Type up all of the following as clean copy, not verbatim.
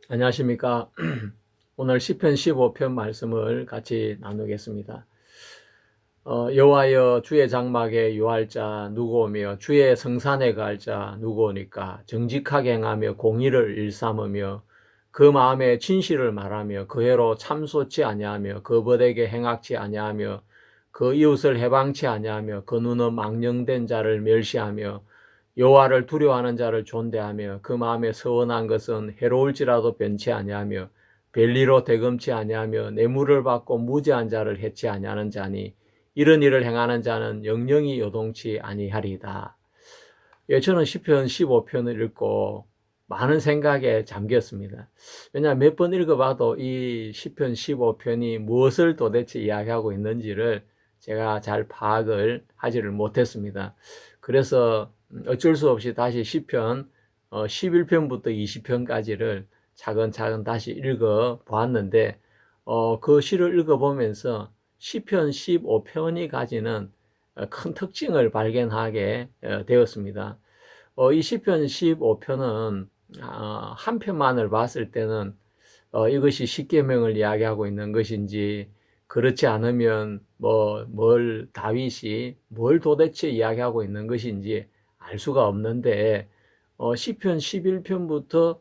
안녕하십니까. 오늘 시편 15편 말씀을 같이 나누겠습니다. 여호와여 주의 장막에 유할 자 누구오며 주의 성산에 갈 자 누구오니까. 정직하게 행하며 공의를 일삼으며 그 마음에 진실을 말하며 그 해로 참소치 아니하며 그 벗에게 행악치 아니하며 그 이웃을 해방치 아니하며 그 눈은 망령된 자를 멸시하며 여호와를 두려워하는 자를 존대하며 그 마음에 서원한 것은 해로울지라도 변치 아니하며 별리로 대금치 아니하며 뇌물을 받고 무죄한 자를 해치 아니하는 자니 이런 일을 행하는 자는 영영이 요동치 아니하리이다. 예, 저는 시편 15편을 읽고 많은 생각에 잠겼습니다. 왜냐하면 몇 번 읽어봐도 이 시편 15편이 무엇을 도대체 이야기하고 있는지를 제가 잘 파악을 하지를 못했습니다. 그래서 어쩔 수 없이 다시 시편 11편부터 20편까지를 차근차근 다시 읽어 보았는데, 그 시를 읽어보면서 시편 15편이 가지는 큰 특징을 발견하게 되었습니다. 이 시편 15편은 한 편만을 봤을 때는 이것이 십계명을 이야기하고 있는 것인지, 그렇지 않으면 뭘 다윗이 뭘 도대체 이야기하고 있는 것인지 알 수가 없는데, 시편 11편부터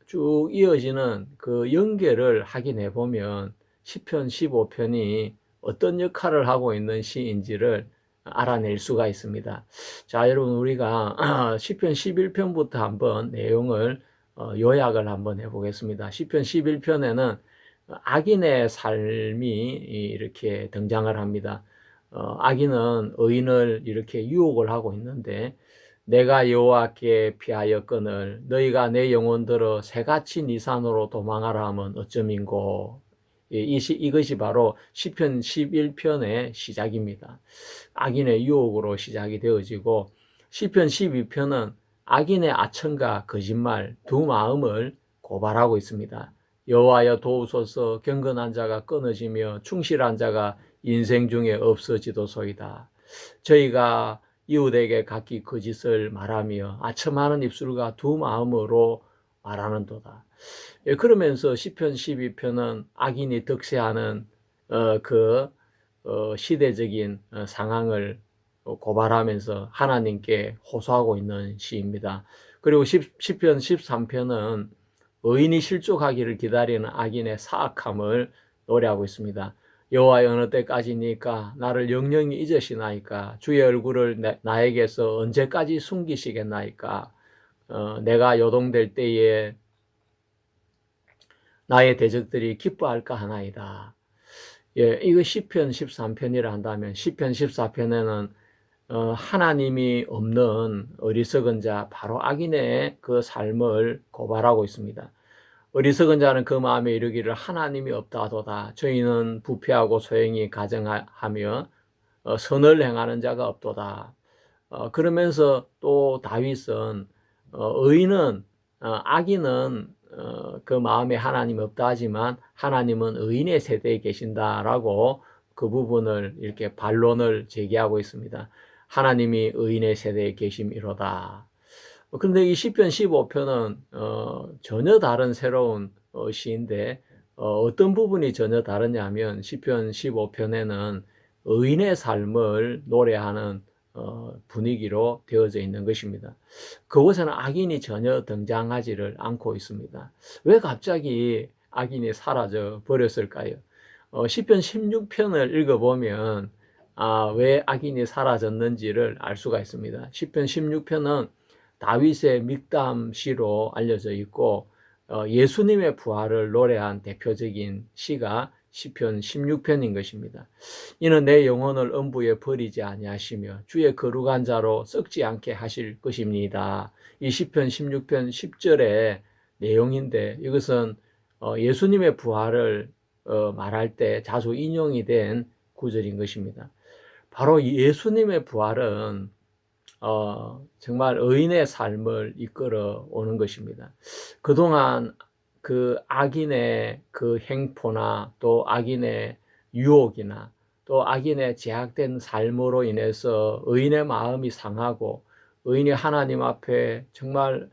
쭉 이어지는 그 연결을 확인해 보면 시편 15편이 어떤 역할을 하고 있는 시인지를 알아낼 수가 있습니다. 자, 여러분, 우리가 시편 11편부터 한번 내용을 요약을 한번 해보겠습니다. 시편 11편에는 악인의 삶이 이렇게 등장을 합니다. 악인은 의인을 이렇게 유혹을 하고 있는데, 내가 여호와께 피하였거늘 너희가 내 영혼 들어 새같이 네 산으로 도망하라 하면 어쩌민고. 이것이 바로 시편 11편의 시작입니다. 악인의 유혹으로 시작이 되어지고, 시편 12편은 악인의 아첨과 거짓말 두 마음을 고발하고 있습니다. 여호와여 도우소서, 경건한 자가 끊어지며 충실한 자가 인생 중에 없어지도소이다. 저희가 이웃에게 각기 거짓을 말하며 아첨하는 입술과 두 마음으로 말하는도다. 그러면서 시편 12편은 악인이 득세하는 그 시대적인 상황을 고발하면서 하나님께 호소하고 있는 시입니다. 그리고 시편 13편은 의인이 실족하기를 기다리는 악인의 사악함을 노래하고 있습니다. 여호와여 어느 때까지니까 나를 영영히 잊으시나이까. 주의 얼굴을 나에게서 언제까지 숨기시겠나이까. 내가 요동될 때에 나의 대적들이 기뻐할까 하나이다. 예, 이거 시편 13편이라 한다면 시편 14편에는 하나님이 없는 어리석은 자, 바로 악인의 그 삶을 고발하고 있습니다. 어리석은 자는 그 마음에 이르기를 하나님이 없다도다. 저희는 부패하고 소행이 가정하며 선을 행하는 자가 없도다. 그러면서 또 다윗은 의인은 악인은 그 마음에 하나님 없다 하지만 하나님은 의인의 세대에 계신다라고 그 부분을 이렇게 반론을 제기하고 있습니다. 하나님이 의인의 세대에 계심이로다. 그런데 이 시편 15편은 전혀 다른 새로운 시인데, 어떤 부분이 전혀 다르냐면 시편 15편에는 의인의 삶을 노래하는 분위기로 되어져 있는 것입니다. 그곳에는 악인이 전혀 등장하지를 않고 있습니다. 왜 갑자기 악인이 사라져 버렸을까요? 시편 16편을 읽어보면 왜 악인이 사라졌는지를 알 수가 있습니다. 시편 16편은 다윗의 믹담시로 알려져 있고, 예수님의 부활을 노래한 대표적인 시가 시편 16편인 것입니다. 이는 내 영혼을 음부에 버리지 아니하시며 주의 거룩한 자로 썩지 않게 하실 것입니다. 이 시편 16편 10절의 내용인데, 이것은 예수님의 부활을 말할 때 자주 인용이 된 구절인 것입니다. 바로 예수님의 부활은 정말 의인의 삶을 이끌어 오는 것입니다. 그동안 그 악인의 그 행포나 또 악인의 유혹이나 또 악인의 제약된 삶으로 인해서 의인의 마음이 상하고 의인이 하나님 앞에 정말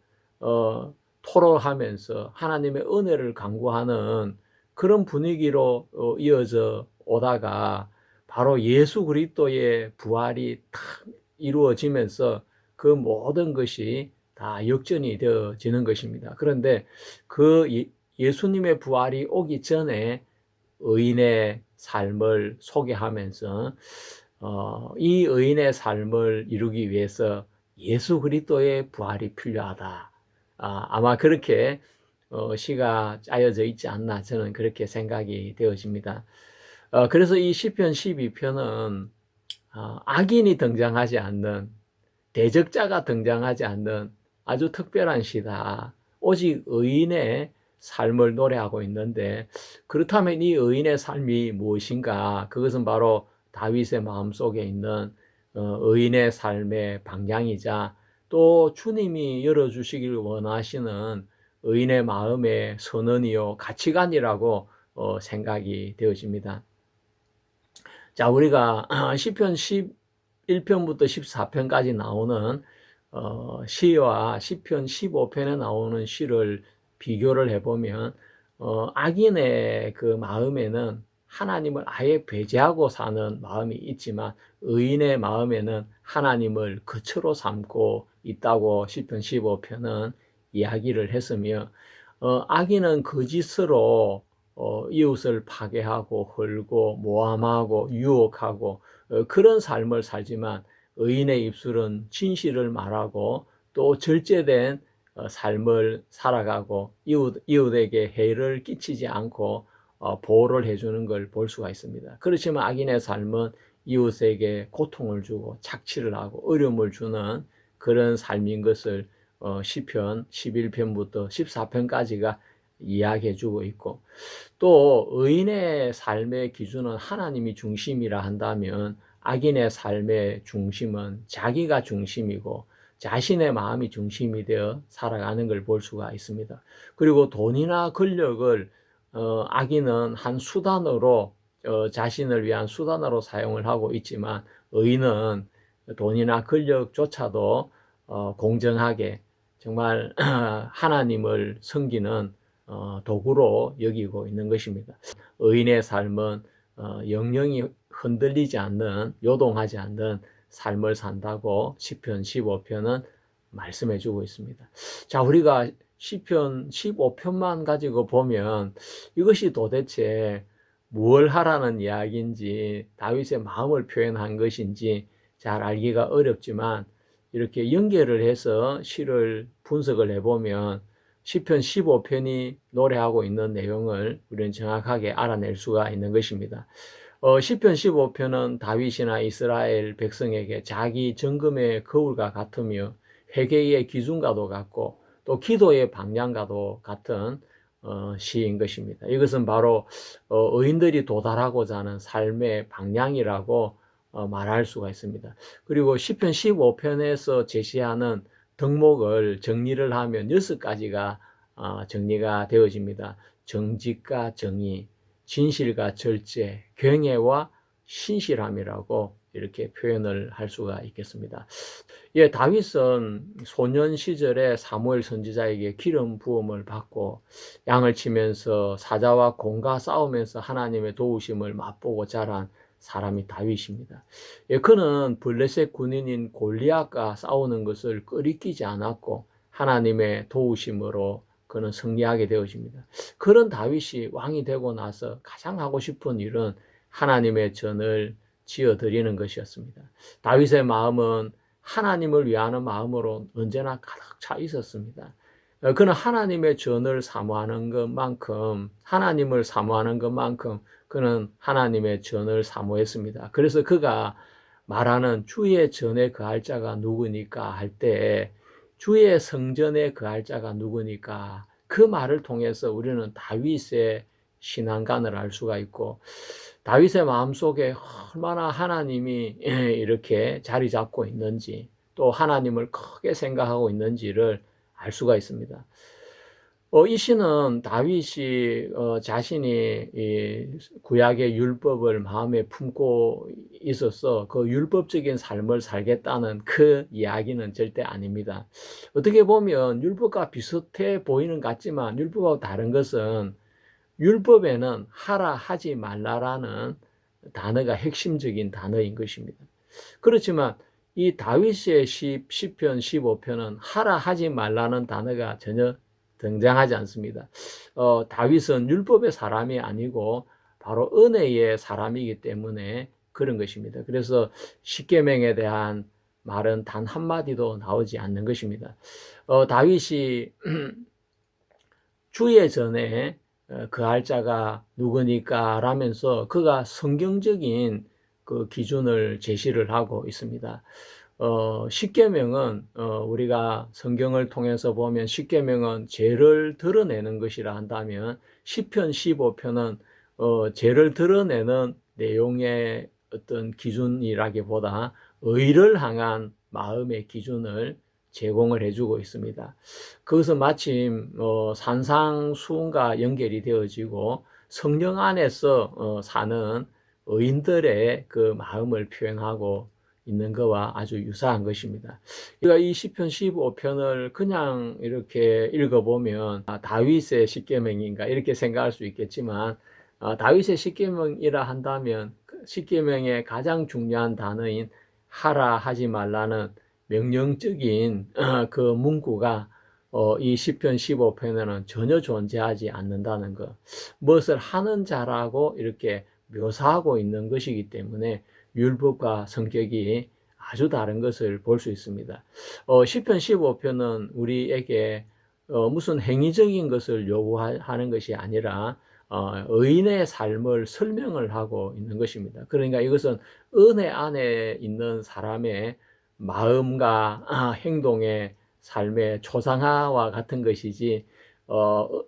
토로하면서 하나님의 은혜를 간구하는 그런 분위기로 이어져 오다가 바로 예수 그리스도의 부활이 탁 이루어지면서 그 모든 것이 다 역전이 되어지는 것입니다. 그런데 그 예수님의 부활이 오기 전에 의인의 삶을 소개하면서 이 의인의 삶을 이루기 위해서 예수 그리스도의 부활이 필요하다. 아마 그렇게 시가 짜여져 있지 않나 저는 그렇게 생각이 되어집니다. 그래서 이 시편 12편은 악인이 등장하지 않는, 대적자가 등장하지 않는 아주 특별한 시다. 오직 의인의 삶을 노래하고 있는데, 그렇다면 이 의인의 삶이 무엇인가? 그것은 바로 다윗의 마음속에 있는 의인의 삶의 방향이자 또 주님이 열어주시길 원하시는 의인의 마음의 선언이요 가치관이라고 생각이 되어집니다. 자, 우리가 시편 11편부터 14편까지 나오는 시와 시편 15편에 나오는 시를 비교를 해보면 악인의 그 마음에는 하나님을 아예 배제하고 사는 마음이 있지만 의인의 마음에는 하나님을 거처로 삼고 있다고 시편 15편은 이야기를 했으며 악인은 거짓으로 이웃을 파괴하고 헐고 모함하고 유혹하고 그런 삶을 살지만 의인의 입술은 진실을 말하고 또 절제된 삶을 살아가고 이웃에게 해를 끼치지 않고 보호를 해주는 걸 볼 수가 있습니다. 그렇지만 악인의 삶은 이웃에게 고통을 주고 착취를 하고 어려움을 주는 그런 삶인 것을 시편 11편부터 14편까지가 이야기해 주고 있고, 또 의인의 삶의 기준은 하나님이 중심이라 한다면 악인의 삶의 중심은 자기가 중심이고 자신의 마음이 중심이 되어 살아가는 걸 볼 수가 있습니다. 그리고 돈이나 권력을 악인은 한 수단으로 자신을 위한 수단으로 사용을 하고 있지만 의인은 돈이나 권력조차도 공정하게 정말 하나님을 섬기는 도구로 여기고 있는 것입니다. 의인의 삶은 영영이 흔들리지 않는, 요동하지 않는 삶을 산다고 시편 15편은 말씀해 주고 있습니다. 자, 우리가 시편 15편만 가지고 보면 이것이 도대체 뭘 하라는 이야기인지, 다윗의 마음을 표현한 것인지 잘 알기가 어렵지만 이렇게 연결을 해서 시를 분석을 해보면 시편 15편이 노래하고 있는 내용을 우리는 정확하게 알아낼 수가 있는 것입니다. 시편 15편은 다윗이나 이스라엘 백성에게 자기 정금의 거울과 같으며 회개의 기준과도 같고 또 기도의 방향과도 같은 시인 것입니다. 이것은 바로 의인들이 도달하고자 하는 삶의 방향이라고 말할 수가 있습니다. 그리고 시편 15편에서 제시하는 덕목을 정리를 하면 6가지가 정리가 되어집니다. 정직과 정의, 진실과 절제, 경애와 신실함이라고 이렇게 표현을 할 수가 있겠습니다. 예, 다윗은 소년 시절에 사무엘 선지자에게 기름 부음을 받고 양을 치면서 사자와 곰과 싸우면서 하나님의 도우심을 맛보고 자란 사람이 다윗입니다. 예, 그는 블레셋 군인인 골리앗과 싸우는 것을 끄리끼지 않았고 하나님의 도우심으로 그는 승리하게 되어집니다. 그런 다윗이 왕이 되고 나서 가장 하고 싶은 일은 하나님의 전을 지어드리는 것이었습니다. 다윗의 마음은 하나님을 위하는 마음으로 언제나 가득 차 있었습니다. 그는 하나님의 전을 사모하는 것만큼, 하나님을 사모하는 것만큼 그는 하나님의 전을 사모했습니다. 그래서 그가 말하는 주의 전에 거할 자가 누구니까 할 때 주의 성전에 거할 자가 누구니까 그 말을 통해서 우리는 다윗의 신앙관을 알 수가 있고 다윗의 마음속에 얼마나 하나님이 이렇게 자리 잡고 있는지 또 하나님을 크게 생각하고 있는지를 알 수가 있습니다. 이 시는 다윗이 자신이 이 구약의 율법을 마음에 품고 있어서 그 율법적인 삶을 살겠다는 그 이야기는 절대 아닙니다. 어떻게 보면 율법과 비슷해 보이는 것 같지만 율법하고 다른 것은 율법에는 하라 하지 말라라는 단어가 핵심적인 단어인 것입니다. 그렇지만 이 다윗의 시편 15편은 하라 하지 말라는 단어가 전혀 등장하지 않습니다. 다윗은 율법의 사람이 아니고 바로 은혜의 사람이기 때문에 그런 것입니다. 그래서 십계명에 대한 말은 단 한마디도 나오지 않는 것입니다. 다윗이 주의 전에 그할 자가 누구니까 라면서 그가 성경적인 그 기준을 제시를 하고 있습니다. 십계명은 우리가 성경을 통해서 보면 십계명은 죄를 드러내는 것이라 한다면 시편 15편은 죄를 드러내는 내용의 어떤 기준이라기보다 의를 향한 마음의 기준을 제공을 해주고 있습니다. 그것은 마침 산상수훈과 연결이 되어지고 성령 안에서 사는 의인들의 그 마음을 표현하고 있는 것과 아주 유사한 것입니다. 우리가 이 시편 15편을 그냥 이렇게 읽어보면 다윗의 십계명인가 이렇게 생각할 수 있겠지만 다윗의 십계명이라 한다면 십계명의 가장 중요한 단어인 하라 하지 말라는 명령적인 그 문구가 이 시편 15편에는 전혀 존재하지 않는다는 것. 무엇을 하는 자라고 이렇게 묘사하고 있는 것이기 때문에 율법과 성격이 아주 다른 것을 볼 수 있습니다. 시편 15편은 우리에게 무슨 행위적인 것을 요구하는 것이 아니라 의인의 삶을 설명을 하고 있는 것입니다. 그러니까 이것은 은혜 안에 있는 사람의 마음과 행동의 삶의 초상화와 같은 것이지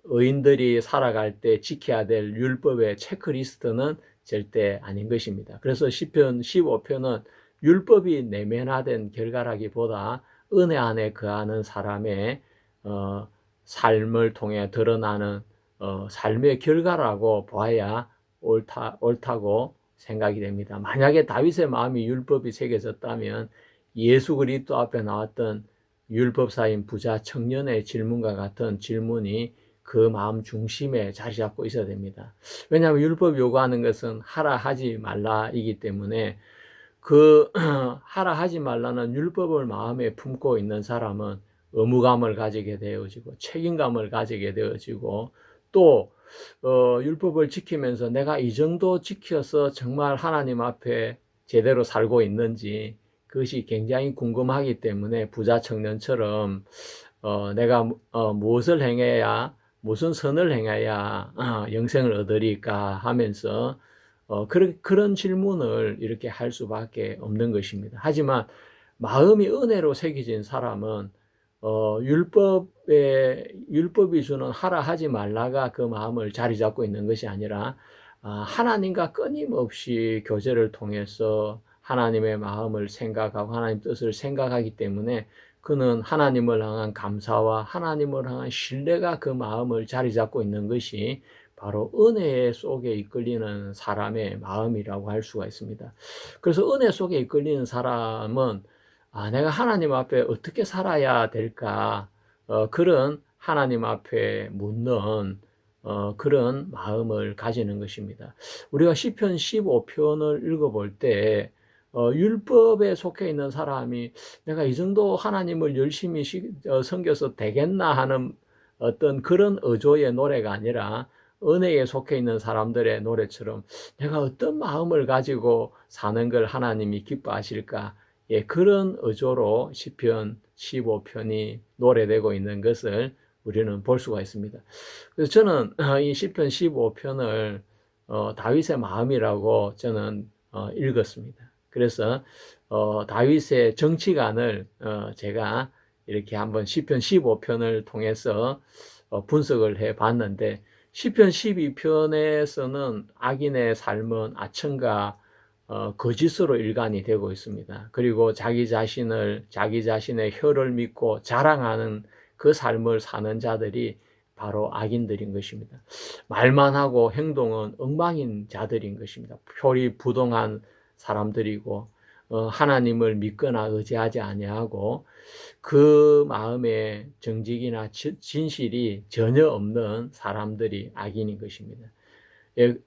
의인들이 살아갈 때 지켜야 될 율법의 체크리스트는 절대 아닌 것입니다. 그래서 시편 15편은 율법이 내면화된 결과라기보다 은혜 안에 거하는 사람의 삶을 통해 드러나는 삶의 결과라고 봐야 옳다고 생각이 됩니다. 만약에 다윗의 마음이 율법이 새겨졌다면 예수 그리스도 앞에 나왔던 율법사인 부자 청년의 질문과 같은 질문이 그 마음 중심에 자리 잡고 있어야 됩니다. 왜냐하면 율법 요구하는 것은 하라 하지 말라이기 때문에 그 하라 하지 말라는 율법을 마음에 품고 있는 사람은 의무감을 가지게 되어지고 책임감을 가지게 되어지고 또 율법을 지키면서 내가 이 정도 지켜서 정말 하나님 앞에 제대로 살고 있는지 그것이 굉장히 궁금하기 때문에 부자 청년처럼 내가 무엇을 행해야 무슨 선을 행해야 영생을 얻으리까 하면서 그런 질문을 이렇게 할 수밖에 없는 것입니다. 하지만 마음이 은혜로 새겨진 사람은 율법이 주는 하라 하지 말라가 그 마음을 자리 잡고 있는 것이 아니라 하나님과 끊임없이 교제를 통해서 하나님의 마음을 생각하고 하나님 뜻을 생각하기 때문에 그는 하나님을 향한 감사와 하나님을 향한 신뢰가 그 마음을 자리 잡고 있는 것이 바로 은혜 속에 이끌리는 사람의 마음이라고 할 수가 있습니다. 그래서 은혜 속에 이끌리는 사람은 내가 하나님 앞에 어떻게 살아야 될까? 그런 하나님 앞에 묻는 그런 마음을 가지는 것입니다. 우리가 시편 15편을 읽어볼 때 율법에 속해 있는 사람이 내가 이 정도 하나님을 열심히 섬겨서 되겠나 하는 어떤 그런 의조의 노래가 아니라 은혜에 속해 있는 사람들의 노래처럼 내가 어떤 마음을 가지고 사는 걸 하나님이 기뻐하실까? 예, 그런 의조로 시편 15편이 노래되고 있는 것을 우리는 볼 수가 있습니다. 그래서 저는 이 시편 15편을 다윗의 마음이라고 저는 읽었습니다. 그래서 다윗의 정치관을 제가 이렇게 한번 시편 15편을 통해서 분석을 해 봤는데 시편 12편에서는 악인의 삶은 아첨과 거짓으로 일관이 되고 있습니다. 그리고 자기 자신의 혀를 믿고 자랑하는 그 삶을 사는 자들이 바로 악인들인 것입니다. 말만 하고 행동은 엉망인 자들인 것입니다. 표리부동한 사람들이고 하나님을 믿거나 의지하지 아니하고 그 마음에 정직이나 진실이 전혀 없는 사람들이 악인인 것입니다. 예,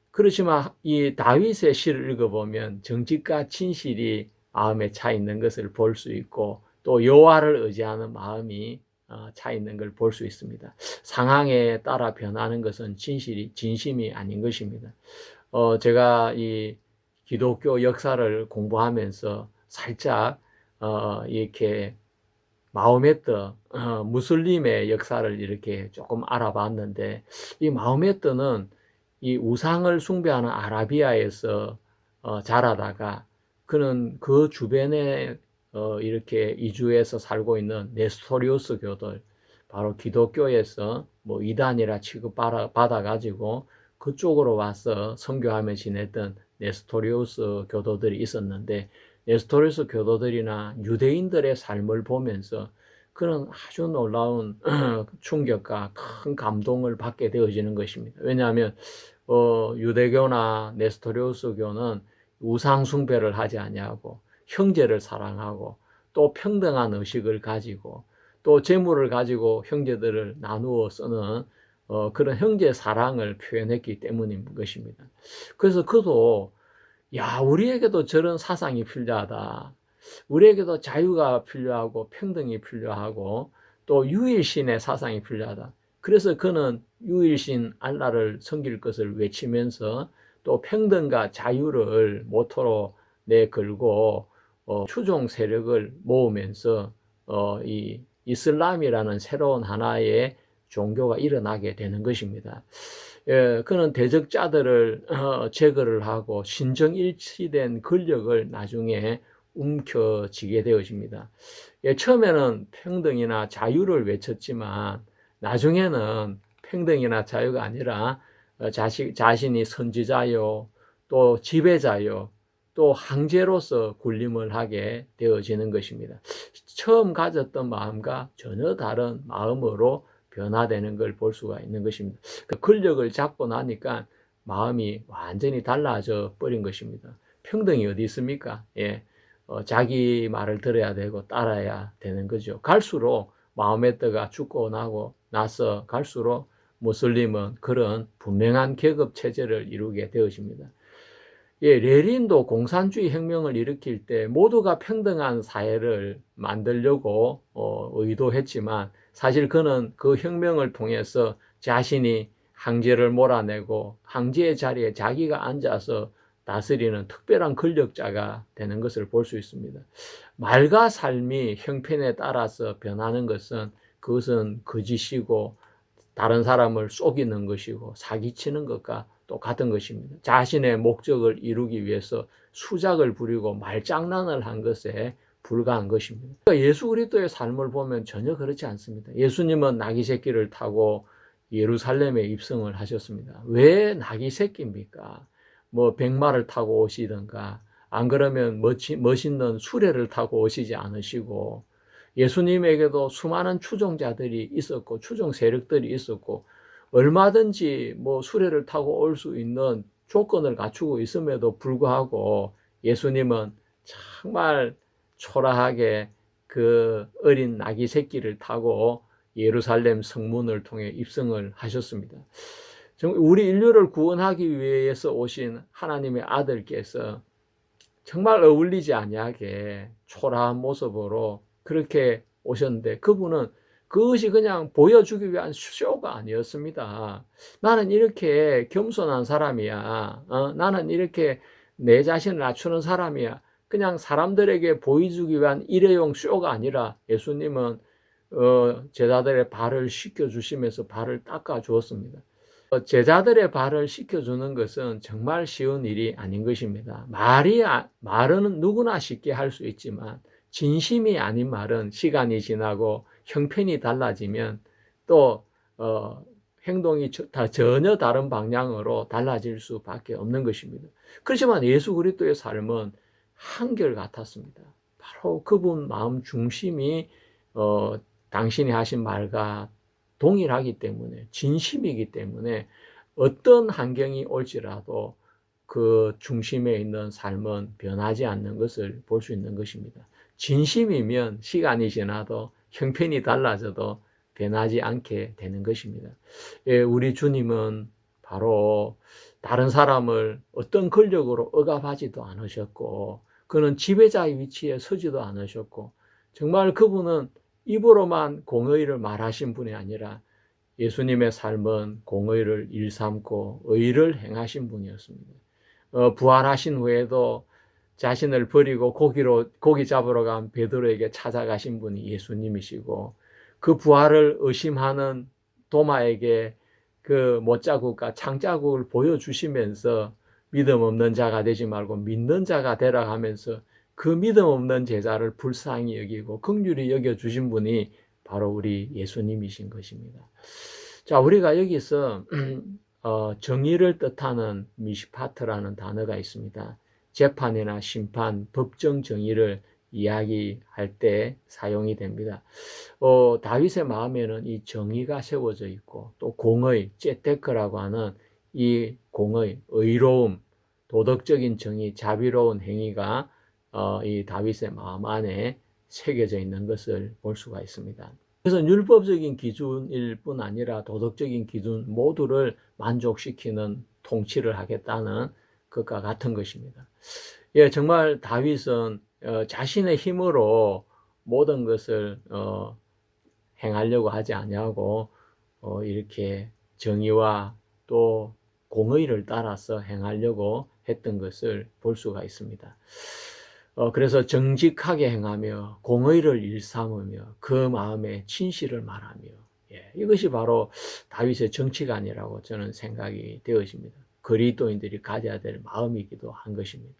그렇지만 이 다윗의 시를 읽어보면 정직과 진실이 마음에 차 있는 것을 볼 수 있고 또 여호와를 의지하는 마음이 차 있는 걸 볼 수 있습니다. 상황에 따라 변하는 것은 진심이 아닌 것입니다. 제가 이 기독교 역사를 공부하면서 살짝 이렇게 마호메트 무슬림의 역사를 이렇게 조금 알아봤는데 이 마호메트는 이 우상을 숭배하는 아라비아에서 자라다가 그는 그 주변에 이렇게 이주해서 살고 있는 네스토리우스 교들 바로 기독교에서 뭐 이단이라 취급받아 가지고 그쪽으로 와서 선교하며 지냈던 네스토리우스 교도들이 있었는데 네스토리우스 교도들이나 유대인들의 삶을 보면서 그는 아주 놀라운 충격과 큰 감동을 받게 되어지는 것입니다. 왜냐하면 유대교나 네스토리우스교는 우상 숭배를 하지 아니하고 형제를 사랑하고 또 평등한 의식을 가지고 또 재물을 가지고 형제들을 나누어 쓰는 그런 형제 사랑을 표현했기 때문인 것입니다. 그래서 그도 야, 우리에게도 저런 사상이 필요하다. 우리에게도 자유가 필요하고 평등이 필요하고 또 유일신의 사상이 필요하다. 그래서 그는 유일신 알라를 섬길 것을 외치면서 또 평등과 자유를 모토로 내걸고 추종 세력을 모으면서 이 이슬람이라는 새로운 하나의 종교가 일어나게 되는 것입니다. 예, 그는 대적자들을 제거를 하고 신정일치된 권력을 나중에 움켜쥐게 되어집니다. 예, 처음에는 평등이나 자유를 외쳤지만 나중에는 평등이나 자유가 아니라 자신이 선지자요, 또 지배자요, 또 황제로서 군림을 하게 되어지는 것입니다. 처음 가졌던 마음과 전혀 다른 마음으로 변화되는 걸 볼 수가 있는 것입니다. 그 권력을 잡고 나니까 마음이 완전히 달라져 버린 것입니다. 평등이 어디 있습니까? 예, 자기 말을 들어야 되고 따라야 되는 거죠. 갈수록 마호메트가 죽고 나서 갈수록 무슬림은 그런 분명한 계급 체제를 이루게 되어집니다. 예, 레닌도 공산주의 혁명을 일으킬 때 모두가 평등한 사회를 만들려고 의도했지만 사실 그는 그 혁명을 통해서 자신이 황제를 몰아내고 황제의 자리에 자기가 앉아서 다스리는 특별한 권력자가 되는 것을 볼 수 있습니다. 말과 삶이 형편에 따라서 변하는 것은 그것은 거짓이고 다른 사람을 속이는 것이고 사기치는 것과 똑같은 것입니다. 자신의 목적을 이루기 위해서 수작을 부리고 말장난을 한 것에 불과한 것입니다. 예수 그리스도의 삶을 보면 전혀 그렇지 않습니다. 예수님은 나귀 새끼를 타고 예루살렘에 입성을 하셨습니다. 왜 나귀 새끼입니까? 뭐 백마를 타고 오시든가 안 그러면 멋있는 수레를 타고 오시지 않으시고 예수님에게도 수많은 추종자들이 있었고 추종 세력들이 있었고 얼마든지 뭐 수레를 타고 올 수 있는 조건을 갖추고 있음에도 불구하고 예수님은 정말 초라하게 그 어린 나귀 새끼를 타고 예루살렘 성문을 통해 입성을 하셨습니다. 우리 인류를 구원하기 위해서 오신 하나님의 아들께서 정말 어울리지 아니하게 초라한 모습으로 그렇게 오셨는데 그분은 그것이 그냥 보여주기 위한 쇼가 아니었습니다. 나는 이렇게 겸손한 사람이야. 나는 이렇게 내 자신을 낮추는 사람이야. 그냥 사람들에게 보여주기 위한 일회용 쇼가 아니라 예수님은 제자들의 발을 씻겨주시면서 발을 닦아주었습니다. 제자들의 발을 씻겨주는 것은 정말 쉬운 일이 아닌 것입니다. 말은 누구나 쉽게 할 수 있지만 진심이 아닌 말은 시간이 지나고 형편이 달라지면 또 행동이 전혀 다른 방향으로 달라질 수밖에 없는 것입니다. 그렇지만 예수 그리스도의 삶은 한결같았습니다. 바로 그분 마음 중심이 당신이 하신 말과 동일하기 때문에, 진심이기 때문에 어떤 환경이 올지라도 그 중심에 있는 삶은 변하지 않는 것을 볼 수 있는 것입니다. 진심이면 시간이 지나도 형편이 달라져도 변하지 않게 되는 것입니다. 예, 우리 주님은 바로 다른 사람을 어떤 권력으로 억압하지도 않으셨고, 그는 지배자의 위치에 서지도 않으셨고, 정말 그분은 입으로만 공의를 말하신 분이 아니라 예수님의 삶은 공의를 일삼고 의를 행하신 분이었습니다. 부활하신 후에도 자신을 버리고 고기 잡으러 간 베드로에게 찾아가신 분이 예수님이시고, 그 부활을 의심하는 도마에게 그 못자국과 창자국을 보여주시면서 믿음 없는 자가 되지 말고 믿는 자가 되라 하면서 그 믿음 없는 제자를 불쌍히 여기고 긍휼히 여겨주신 분이 바로 우리 예수님이신 것입니다. 자, 우리가 여기서 정의를 뜻하는 미시파트라는 단어가 있습니다. 재판이나 심판, 법정 정의를 이야기할 때 사용이 됩니다. 다윗의 마음에는 이 정의가 세워져 있고, 또 공의, 째테크라고 하는 이 공의, 의로움, 도덕적인 정의, 자비로운 행위가 이 다윗의 마음 안에 새겨져 있는 것을 볼 수가 있습니다. 그래서 율법적인 기준일 뿐 아니라 도덕적인 기준 모두를 만족시키는 통치를 하겠다는 것과 같은 것입니다. 예, 정말 다윗은 자신의 힘으로 모든 것을 행하려고 하지 아니하고 이렇게 정의와 또 공의를 따라서 행하려고 했던 것을 볼 수가 있습니다. 그래서 정직하게 행하며 공의를 일삼으며 그 마음에 진실을 말하며, 예, 이것이 바로 다윗의 정치관이라고 저는 생각이 되어집니다. 그리스도인들이 가져야 될 마음이기도 한 것입니다.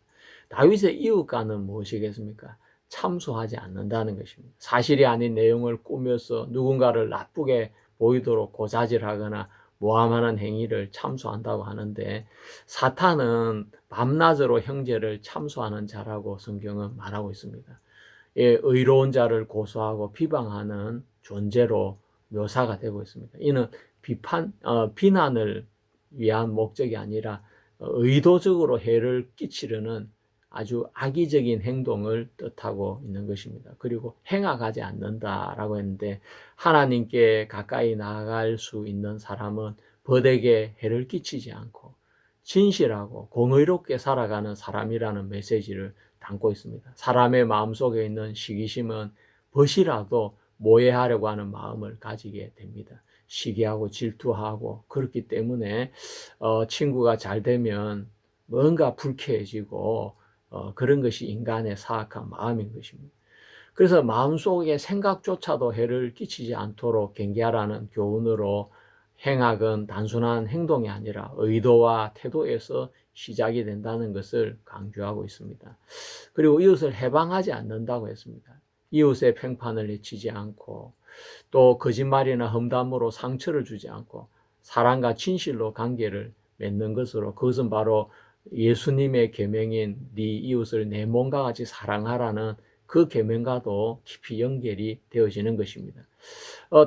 다윗의 이웃과는 무엇이겠습니까? 참소하지 않는다는 것입니다. 사실이 아닌 내용을 꾸며서 누군가를 나쁘게 보이도록 고자질하거나 모함하는 행위를 참소한다고 하는데, 사탄은 밤낮으로 형제를 참소하는 자라고 성경은 말하고 있습니다. 예, 의로운 자를 고소하고 비방하는 존재로 묘사가 되고 있습니다. 이는 비난을 위한 목적이 아니라 의도적으로 해를 끼치려는 아주 악의적인 행동을 뜻하고 있는 것입니다. 그리고 행악하지 않는다라고 했는데, 하나님께 가까이 나아갈 수 있는 사람은 벗에게 해를 끼치지 않고 진실하고 공의롭게 살아가는 사람이라는 메시지를 담고 있습니다. 사람의 마음속에 있는 시기심은 벗이라도 모해하려고 하는 마음을 가지게 됩니다. 시기하고 질투하고, 그렇기 때문에 친구가 잘 되면 뭔가 불쾌해지고 그런 것이 인간의 사악한 마음인 것입니다. 그래서 마음속의 생각조차도 해를 끼치지 않도록 경계하라는 교훈으로 행악은 단순한 행동이 아니라 의도와 태도에서 시작이 된다는 것을 강조하고 있습니다. 그리고 이웃을 해방하지 않는다고 했습니다. 이웃의 평판을 해치지 않고, 또 거짓말이나 험담으로 상처를 주지 않고 사랑과 진실로 관계를 맺는 것으로, 그것은 바로 예수님의 계명인 네 이웃을 내 몸과 같이 사랑하라는 그 계명과도 깊이 연결이 되어지는 것입니다.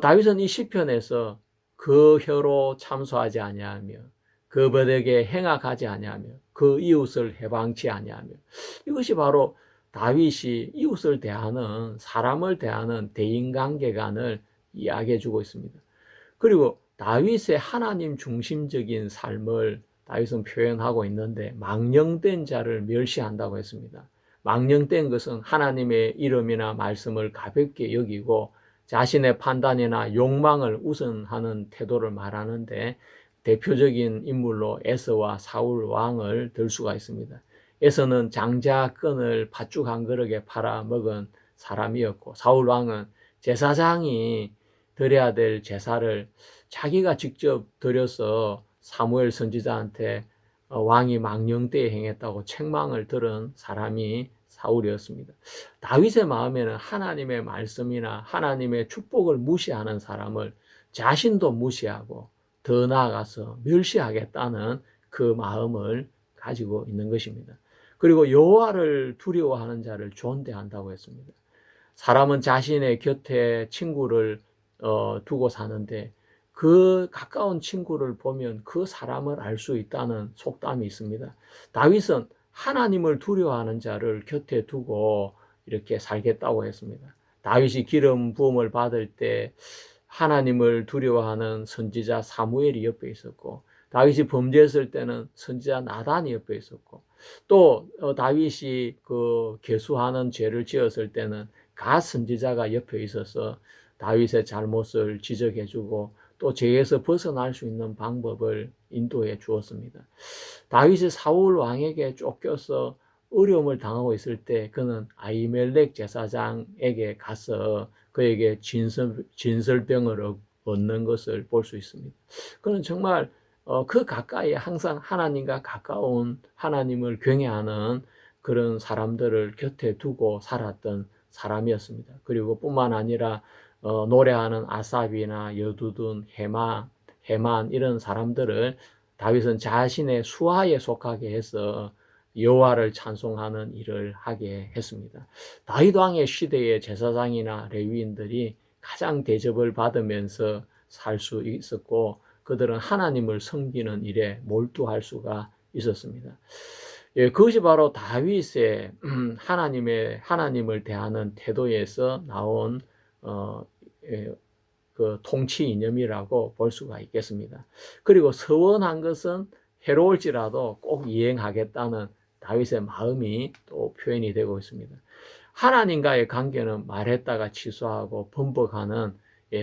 다윗은 이 시편에서 그 혀로 참소하지 아니하며 그 벗에게 행악하지 아니하며 그 이웃을 해방치 아니하며, 이것이 바로 다윗이 이웃을 대하는, 사람을 대하는 대인관계관을 이야기해 주고 있습니다. 그리고 다윗의 하나님 중심적인 삶을 다윗은 표현하고 있는데, 망령된 자를 멸시한다고 했습니다. 망령된 것은 하나님의 이름이나 말씀을 가볍게 여기고 자신의 판단이나 욕망을 우선하는 태도를 말하는데, 대표적인 인물로 에서와 사울 왕을 들 수가 있습니다. 에서는 장자 끈을 팥죽 한 그릇에 팔아 먹은 사람이었고, 사울 왕은 제사장이 드려야 될 제사를 자기가 직접 드려서 사무엘 선지자한테 왕이 망령되이 행했다고 책망을 들은 사람이 사울이었습니다. 다윗의 마음에는 하나님의 말씀이나 하나님의 축복을 무시하는 사람을 자신도 무시하고 더 나아가서 멸시하겠다는 그 마음을 가지고 있는 것입니다. 그리고 여호와를 두려워하는 자를 존대한다고 했습니다. 사람은 자신의 곁에 친구를 두고 사는데, 그 가까운 친구를 보면 그 사람을 알 수 있다는 속담이 있습니다. 다윗은 하나님을 두려워하는 자를 곁에 두고 이렇게 살겠다고 했습니다. 다윗이 기름 부음을 받을 때 하나님을 두려워하는 선지자 사무엘이 옆에 있었고, 다윗이 범죄했을 때는 선지자 나단이 옆에 있었고, 또 다윗이 그 계수하는 죄를 지었을 때는 갓 선지자가 옆에 있어서 다윗의 잘못을 지적해주고 또 죄에서 벗어날 수 있는 방법을 인도해 주었습니다. 다윗이 사울 왕에게 쫓겨서 어려움을 당하고 있을 때 그는 아히멜렉 제사장에게 가서 그에게 진설병을 얻는 것을 볼 수 있습니다. 그는 정말 그 가까이에 항상 하나님과 가까운, 하나님을 경외하는 그런 사람들을 곁에 두고 살았던 사람이었습니다. 그리고 뿐만 아니라 노래하는 아삽이나 여두둔, 해만 이런 사람들을 다윗은 자신의 수하에 속하게 해서 여호와를 찬송하는 일을 하게 했습니다. 다윗 왕의 시대의 제사장이나 레위인들이 가장 대접을 받으면서 살 수 있었고, 그들은 하나님을 섬기는 일에 몰두할 수가 있었습니다. 예, 그것이 바로 다윗의 하나님을 대하는 태도에서 나온 예, 그 통치 이념이라고 볼 수가 있겠습니다. 그리고 서원한 것은 해로울지라도 꼭 이행하겠다는 다윗의 마음이 또 표현이 되고 있습니다. 하나님과의 관계는 말했다가 취소하고 번복하는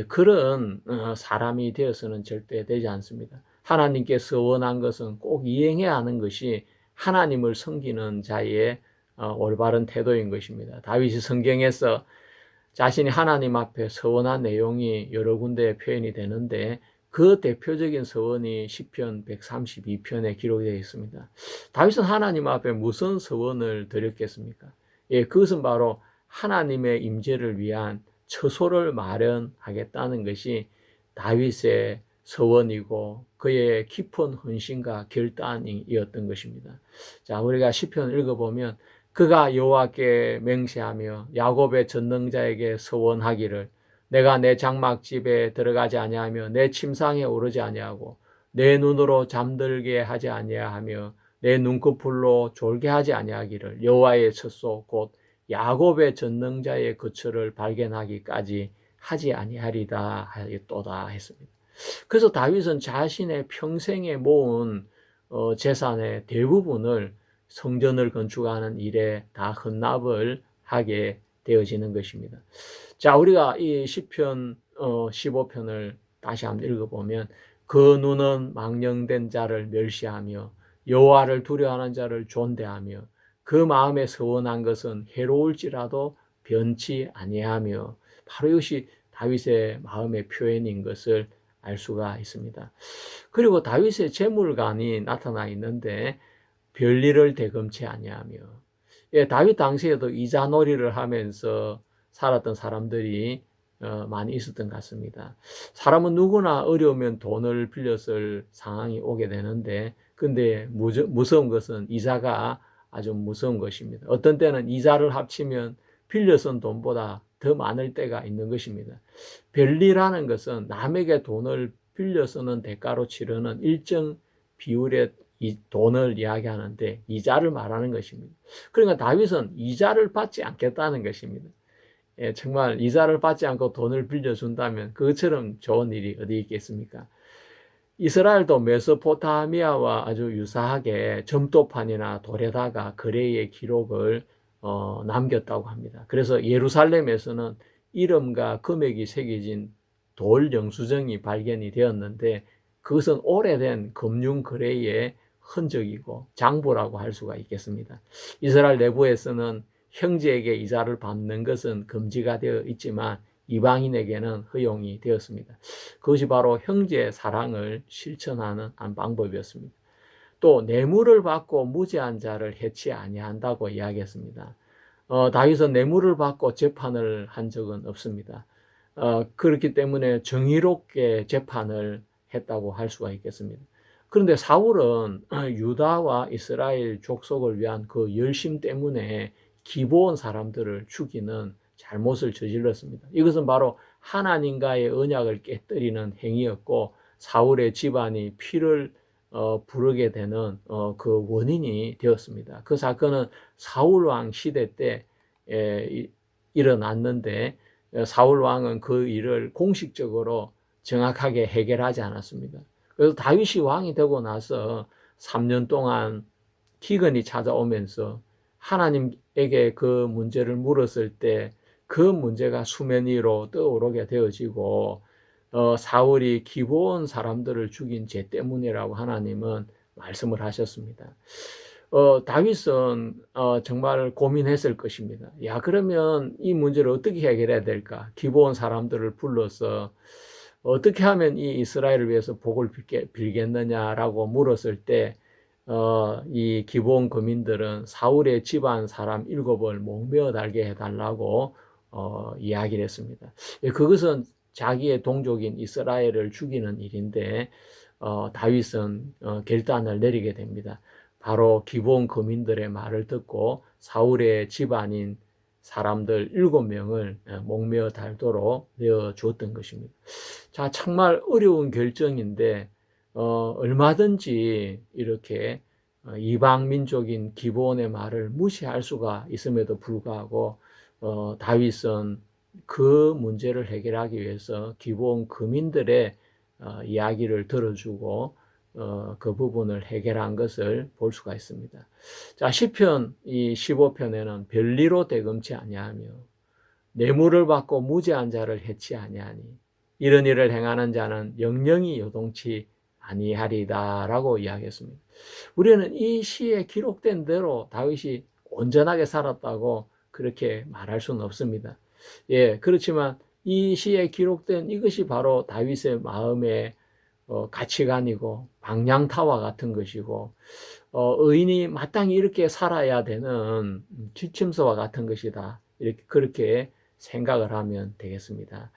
그런 사람이 되어서는 절대 되지 않습니다. 하나님께 서원한 것은 꼭 이행해야 하는 것이 하나님을 섬기는 자의 올바른 태도인 것입니다. 다윗이 성경에서 자신이 하나님 앞에 서원한 내용이 여러 군데 표현이 되는데, 그 대표적인 서원이 시편 132편에 기록되어 있습니다. 다윗은 하나님 앞에 무슨 서원을 드렸겠습니까? 예, 그것은 바로 하나님의 임재를 위한 처소를 마련하겠다는 것이 다윗의 서원이고 그의 깊은 헌신과 결단이었던 것입니다. 자, 우리가 시편을 읽어보면 그가 여호와께 맹세하며 야곱의 전능자에게 서원하기를 내가 내 장막집에 들어가지 아니하며 내 침상에 오르지 아니하고 내 눈으로 잠들게 하지 아니하며 내 눈꺼풀로 졸게 하지 아니하기를 여호와의 처소 곧 야곱의 전능자의 거처를 발견하기까지 하지 아니하리다 하였도다 했습니다. 그래서 다윗은 자신의 평생에 모은 재산의 대부분을 성전을 건축하는 일에 다 헌납을 하게 되어지는 것입니다. 자, 우리가 이 시편 15편을 다시 한번 읽어보면 그 눈은 망령된 자를 멸시하며 여호와를 두려워하는 자를 존대하며 그 마음에 서원한 것은 해로울지라도 변치 아니하며, 바로 이것이 다윗의 마음의 표현인 것을 알 수가 있습니다. 그리고 다윗의 재물관이 나타나 있는데 별일을 대금치 아니하며, 예, 다윗 당시에도 이자놀이를 하면서 살았던 사람들이 많이 있었던 것 같습니다. 사람은 누구나 어려우면 돈을 빌렸을 상황이 오게 되는데, 근데 무서운 것은 이자가 아주 무서운 것입니다. 어떤 때는 이자를 합치면 빌려 쓴 돈보다 더 많을 때가 있는 것입니다. 별리라는 것은 남에게 돈을 빌려 쓰는 대가로 치르는 일정 비율의 이 돈을 이야기하는데 이자를 말하는 것입니다. 그러니까 다윗은 이자를 받지 않겠다는 것입니다. 예, 정말 이자를 받지 않고 돈을 빌려준다면 그것처럼 좋은 일이 어디 있겠습니까? 이스라엘도 메소포타미아와 아주 유사하게 점도판이나 돌에다가 거래의 기록을 남겼다고 합니다. 그래서 예루살렘에서는 이름과 금액이 새겨진 돌 영수증이 발견이 되었는데, 그것은 오래된 금융 거래의 흔적이고 장부라고 할 수가 있겠습니다. 이스라엘 내부에서는 형제에게 이자를 받는 것은 금지가 되어 있지만 이방인에게는 허용이 되었습니다. 그것이 바로 형제 사랑을 실천하는 한 방법이었습니다. 또 뇌물을 받고 무죄한 자를 해치 아니한다고 이야기했습니다. 다윗은 뇌물을 받고 재판을 한 적은 없습니다. 그렇기 때문에 정의롭게 재판을 했다고 할 수가 있겠습니다. 그런데 사울은 유다와 이스라엘 족속을 위한 그 열심 때문에 기브온 사람들을 죽이는 잘못을 저질렀습니다. 이것은 바로 하나님과의 언약을 깨뜨리는 행위였고 사울의 집안이 피를 부르게 되는 그 원인이 되었습니다. 그 사건은 사울 왕 시대 때 일어났는데 사울 왕은 그 일을 공식적으로 정확하게 해결하지 않았습니다. 그래서 다윗이 왕이 되고 나서 3년 동안 기근이 찾아오면서 하나님에게 그 문제를 물었을 때 그 문제가 수면 위로 떠오르게 되어지고 사울이 기브온 사람들을 죽인 죄 때문이라고 하나님은 말씀을 하셨습니다. 다윗은 정말 고민했을 것입니다. 야, 그러면 이 문제를 어떻게 해결해야 될까? 기브온 사람들을 불러서 어떻게 하면 이 이스라엘을 위해서 복을 빌겠느냐라고 물었을 때 이 기브온 거민들은 사울의 집안 사람 7을 목매어 달게 해달라고 이야기를 했습니다. 그것은 자기의 동족인 이스라엘을 죽이는 일인데 다윗은 결단을 내리게 됩니다. 바로 기브온 거민들의 말을 듣고 사울의 집안인 사람들 7명을 목매어 달도록 내어 주었던 것입니다. 자, 정말 어려운 결정인데 얼마든지 이렇게 이방 민족인 기브온의 말을 무시할 수가 있음에도 불구하고 다윗은 그 문제를 해결하기 위해서 기브온 거민들의 이야기를 들어주고 그 부분을 해결한 것을 볼 수가 있습니다. 자, 시편 이 15편에는 별리로 대금치 아니하며 뇌물을 받고 무죄한 자를 해치 아니하니 이런 일을 행하는 자는 영영이 요동치 아니하리다라고 이야기했습니다. 우리는 이 시에 기록된 대로 다윗이 온전하게 살았다고 그렇게 말할 수는 없습니다. 예, 그렇지만 이 시에 기록된 이것이 바로 다윗의 마음의 가치관이고 방향타와 같은 것이고 의인이 마땅히 이렇게 살아야 되는 지침서와 같은 것이다. 이렇게 그렇게 생각을 하면 되겠습니다.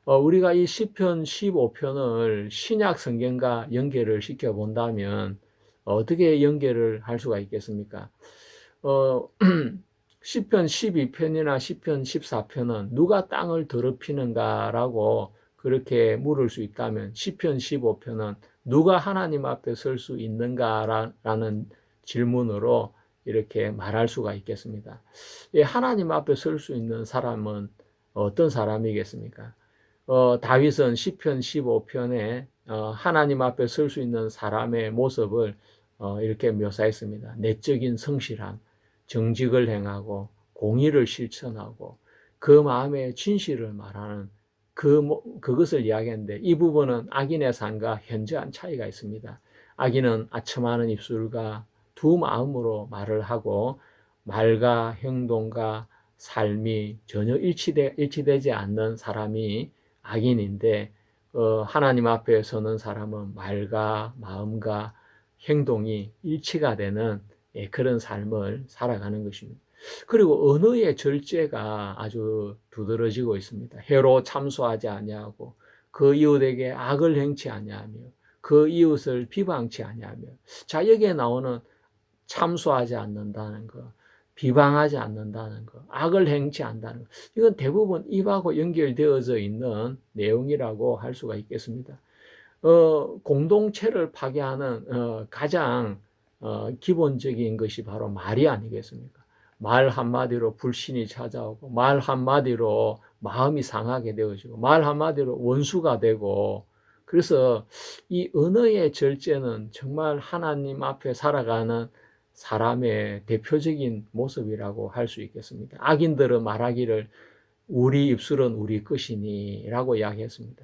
우리가 이 시편 15편을 신약 성경과 연결을 시켜 본다면 어떻게 연결을 할 수가 있겠습니까? 시편 12편이나 시편 14편은 누가 땅을 더럽히는가라고 그렇게 물을 수 있다면 시편 15편은 누가 하나님 앞에 설 수 있는가라는 질문으로 이렇게 말할 수가 있겠습니다. 하나님 앞에 설 수 있는 사람은 어떤 사람이겠습니까? 다윗은 시편 15편에 하나님 앞에 설 수 있는 사람의 모습을 이렇게 묘사했습니다. 내적인 성실함, 정직을 행하고 공의를 실천하고 그 마음의 진실을 말하는 그것을 이야기하는데 이 부분은 악인의 삶과 현저한 차이가 있습니다. 악인은 아첨하는 입술과 두 마음으로 말을 하고 말과 행동과 삶이 전혀 일치되지 않는 사람이 악인인데 하나님 앞에 서는 사람은 말과 마음과 행동이 일치가 되는 그런 삶을 살아가는 것입니다. 그리고 언어의 절제가 아주 두드러지고 있습니다. 해로 참소하지 아니하고 그 이웃에게 악을 행치 아니하며 그 이웃을 비방치 아니하며 자, 여기에 나오는 참소하지 않는다는 것, 비방하지 않는다는 것, 악을 행치 않는다는 것, 이건 대부분 입하고 연결되어져 있는 내용이라고 할 수가 있겠습니다. 공동체를 파괴하는 가장 기본적인 것이 바로 말이 아니겠습니까? 말 한마디로 불신이 찾아오고 말 한마디로 마음이 상하게 되어지고 말 한마디로 원수가 되고 그래서 이 언어의 절제는 정말 하나님 앞에 살아가는 사람의 대표적인 모습이라고 할 수 있겠습니다. 악인들은 말하기를 우리 입술은 우리 것이니 라고 이야기했습니다.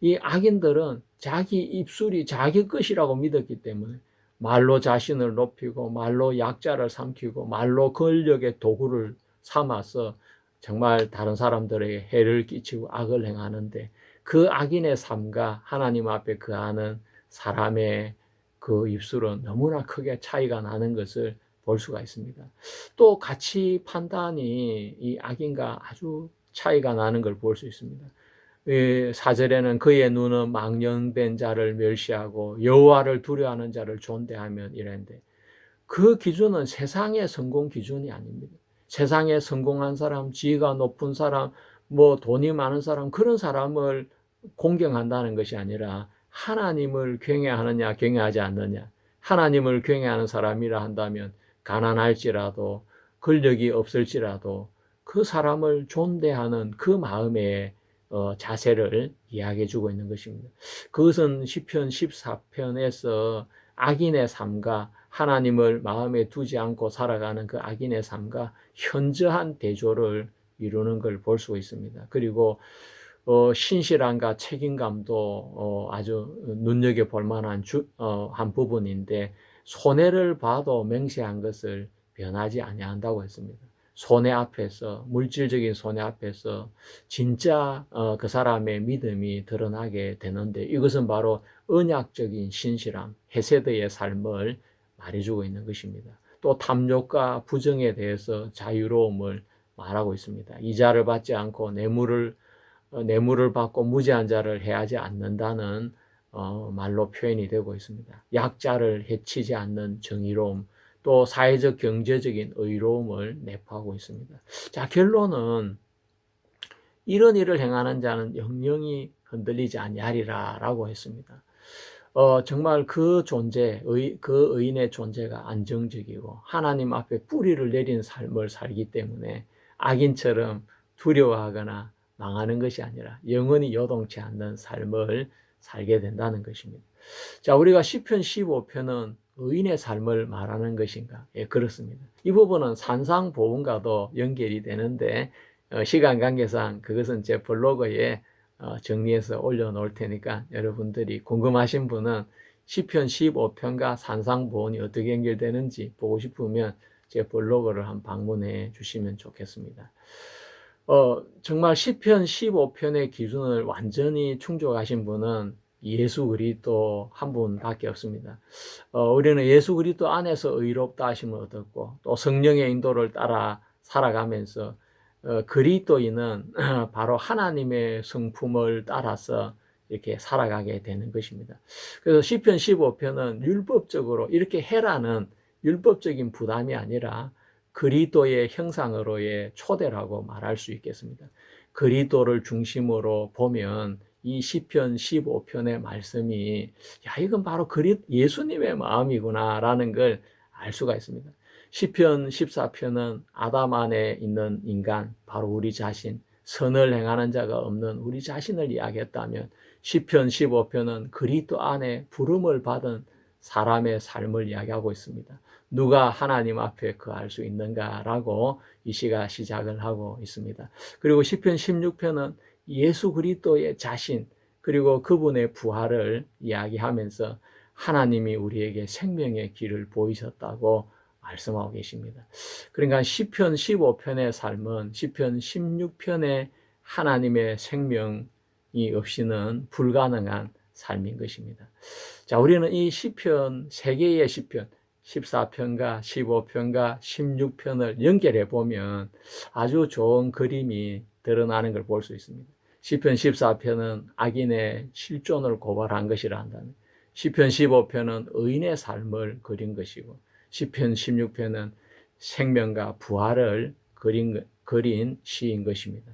이 악인들은 자기 입술이 자기 것이라고 믿었기 때문에 말로 자신을 높이고 말로 약자를 삼키고 말로 권력의 도구를 삼아서 정말 다른 사람들에게 해를 끼치고 악을 행하는데 그 악인의 삶과 하나님 앞에 거하는 사람의 그 입술은 너무나 크게 차이가 나는 것을 볼 수가 있습니다. 또 가치 판단이 이 악인과 아주 차이가 나는 걸 볼 수 있습니다. 4절에는 그의 눈은 망령된 자를 멸시하고 여호와를 두려워하는 자를 존대하면 이랬는데 그 기준은 세상의 성공 기준이 아닙니다. 세상에 성공한 사람, 지위가 높은 사람, 뭐 돈이 많은 사람, 그런 사람을 공경한다는 것이 아니라 하나님을 경외하느냐 경외하지 않느냐. 하나님을 경외하는 사람이라 한다면 가난할지라도 권력이 없을지라도 그 사람을 존대하는 그 마음의 자세를 이야기해 주고 있는 것입니다. 그것은 시편 14편에서 악인의 삶과 하나님을 마음에 두지 않고 살아가는 그 악인의 삶과 현저한 대조를 이루는 걸 볼 수 있습니다. 그리고 신실함과 책임감도 아주 눈여겨볼 만한 한 부분인데, 손해를 봐도 맹세한 것을 변하지 아니한다고 했습니다. 손해 앞에서, 물질적인 손해 앞에서 진짜 그 사람의 믿음이 드러나게 되는데, 이것은 바로 언약적인 신실함, 헤세드의 삶을 말해주고 있는 것입니다. 또 탐욕과 부정에 대해서 자유로움을 말하고 있습니다. 이자를 받지 않고 뇌물을 받고 무죄한 자를 해하지 않는다는 말로 표현이 되고 있습니다. 약자를 해치지 않는 정의로움, 또 사회적 경제적인 의로움을 내포하고 있습니다. 자, 결론은 이런 일을 행하는 자는 영영이 흔들리지 아니하리라 라고 했습니다. 정말 그 그 의인의 존재가 안정적이고 하나님 앞에 뿌리를 내린 삶을 살기 때문에 악인처럼 두려워하거나 망하는 것이 아니라 영원히 요동치 않는 삶을 살게 된다는 것입니다. 자, 우리가 시편 15편은 의인의 삶을 말하는 것인가? 예, 그렇습니다. 이 부분은 산상보험과도 연결이 되는데 시간 관계상 그것은 제 블로그에 정리해서 올려놓을 테니까 여러분들이 궁금하신 분은 시편 15편과 산상보험이 어떻게 연결되는지 보고 싶으면 제 블로그를 한번 방문해 주시면 좋겠습니다. 정말 시편 15편의 기준을 완전히 충족하신 분은 예수 그리스도 한 분밖에 없습니다. 우리는 예수 그리스도 안에서 의롭다 하심을 얻었고 또 성령의 인도를 따라 살아가면서 그리스도인은 바로 하나님의 성품을 따라서 이렇게 살아가게 되는 것입니다. 그래서 시편 15편은 율법적으로 이렇게 해라는 율법적인 부담이 아니라 그리스도의 형상으로의 초대라고 말할 수 있겠습니다. 그리스도를 중심으로 보면 이 시편 15편의 말씀이 이건 바로 예수님의 마음이구나라는 걸 알 수가 있습니다. 시편 14편은 아담 안에 있는 인간, 바로 우리 자신, 선을 행하는 자가 없는 우리 자신을 이야기했다면 시편 15편은 그리스도 안에 부름을 받은 사람의 삶을 이야기하고 있습니다. 누가 하나님 앞에 거할 수 있는가라고 이 시가 시작을 하고 있습니다. 그리고 시편 16편은 예수 그리스도의 자신, 그리고 그분의 부활을 이야기하면서 하나님이 우리에게 생명의 길을 보이셨다고 말씀하고 계십니다. 그러니까 시편 15편의 삶은 시편 16편의 하나님의 생명이 없이는 불가능한 삶인 것입니다. 자, 우리는 이 시편, 세 개의 시편, 14편과 15편과 16편을 연결해 보면 아주 좋은 그림이 드러나는 걸 볼 수 있습니다. 시편 14편은 악인의 실존을 고발한 것이라 한다면, 시편 15편은 의인의 삶을 그린 것이고, 시편 16편은 생명과 부활을 그린 시인 것입니다.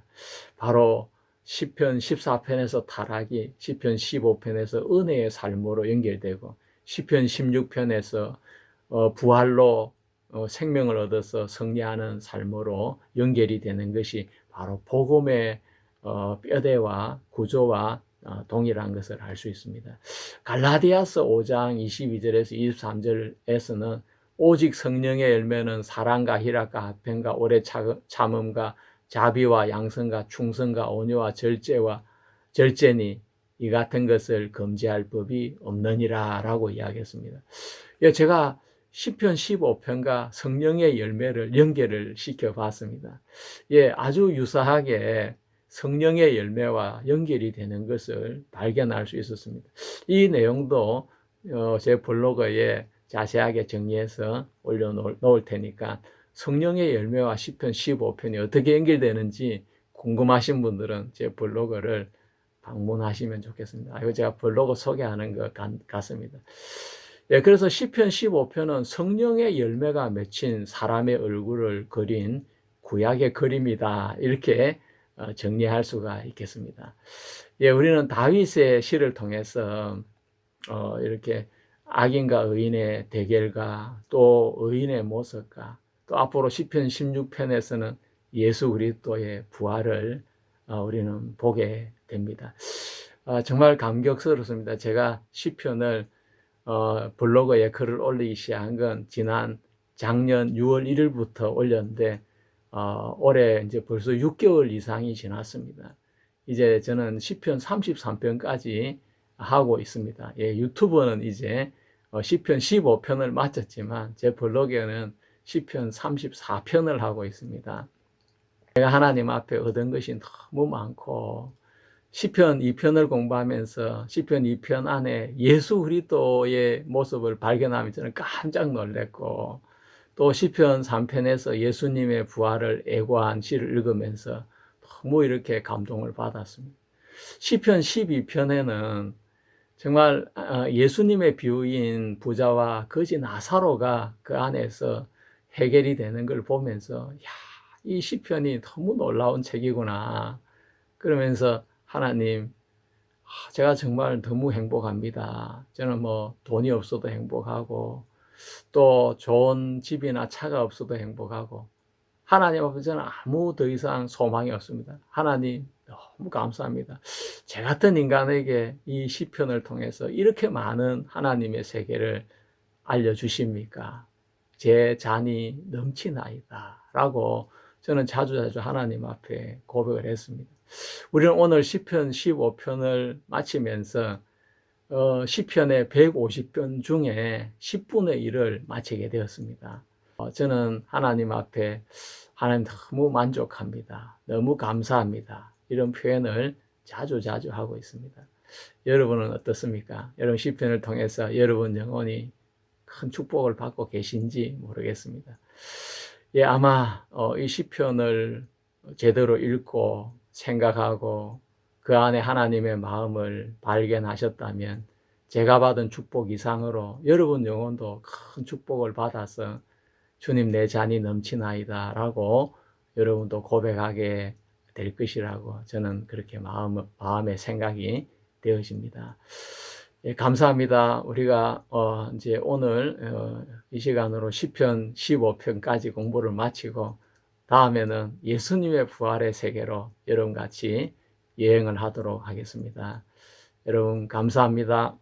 바로 시편 14편에서 타락이 시편 15편에서 은혜의 삶으로 연결되고, 시편 16편에서 부활로 생명을 얻어서 승리하는 삶으로 연결이 되는 것이 바로 복음의 뼈대와 구조와 동일한 것을 알 수 있습니다. 갈라디아서 5장 22절에서 23절에서는 오직 성령의 열매는 사랑과 희락과 화평과 오래 참음과 자비와 양선과 충성과 온유와 절제니 이 같은 것을 금지할 법이 없느니라 라고 이야기했습니다. 제가 시편 15편과 성령의 열매를 연결을 시켜봤습니다. 아주 유사하게 성령의 열매와 연결이 되는 것을 발견할 수 있었습니다. 이 내용도 제 블로그에 자세하게 정리해서 올려놓을 테니까 성령의 열매와 시편 15편이 어떻게 연결되는지 궁금하신 분들은 제 블로그를 방문하시면 좋겠습니다. 이거 제가 블로그 소개하는 것 같습니다. 그래서 시편 15편은 성령의 열매가 맺힌 사람의 얼굴을 그린 구약의 그림이다, 이렇게 정리할 수가 있겠습니다. 예, 우리는 다윗의 시를 통해서 이렇게 악인과 의인의 대결과 또 의인의 모습과 또 앞으로 시편 16편에서는 예수 그리스도의 부활을 우리는 보게 됩니다. 정말 감격스럽습니다. 제가 시편을 블로그에 글을 올리기 시작한 건 지난 작년 6월 1일부터 올렸는데 올해 이제 벌써 6개월 이상이 지났습니다. 이제 저는 시편 33편까지 하고 있습니다. 예, 유튜브는 이제 시편 15편을 마쳤지만 제 블로그에는 시편 34편을 하고 있습니다. 제가 하나님 앞에 얻은 것이 너무 많고 시편 2편을 공부하면서 시편 2편 안에 예수 그리스도의 모습을 발견하면 저는 깜짝 놀랐고 또 시편 3편에서 예수님의 부활을 애고한 시를 읽으면서 너무 이렇게 감동을 받았습니다. 시편 12편에는 정말 예수님의 비유인 부자와 거지 나사로가 그 안에서 해결이 되는 걸 보면서 야, 이 시편이 너무 놀라운 책이구나. 그러면서 하나님, 제가 정말 너무 행복합니다. 저는 뭐 돈이 없어도 행복하고 또 좋은 집이나 차가 없어도 행복하고 하나님 앞에 저는 아무 더 이상 소망이 없습니다. 하나님 너무 감사합니다. 제 같은 인간에게 이 시편을 통해서 이렇게 많은 하나님의 세계를 알려주십니까? 제 잔이 넘치나이다 라고 저는 자주자주 하나님 앞에 고백을 했습니다. 우리는 오늘 시편 15편을 마치면서 시편의 150편 중에 10분의 1을 마치게 되었습니다. 저는 하나님 앞에 하나님 너무 만족합니다. 너무 감사합니다. 이런 표현을 자주 하고 있습니다. 여러분은 어떻습니까? 여러분 시편을 통해서 여러분 영혼이 큰 축복을 받고 계신지 모르겠습니다. 예, 아마 이 시편을 제대로 읽고 생각하고 그 안에 하나님의 마음을 발견하셨다면 제가 받은 축복 이상으로 여러분 영혼도 큰 축복을 받아서 주님 내 잔이 넘치나이다 라고 여러분도 고백하게 될 것이라고 저는 그렇게 마음의 생각이 되어집니다. 예, 감사합니다. 우리가 이제 오늘 이 시간으로 시편 15편까지 공부를 마치고 다음에는 예수님의 부활의 세계로 여러분 같이 여행을 하도록 하겠습니다. 여러분 감사합니다.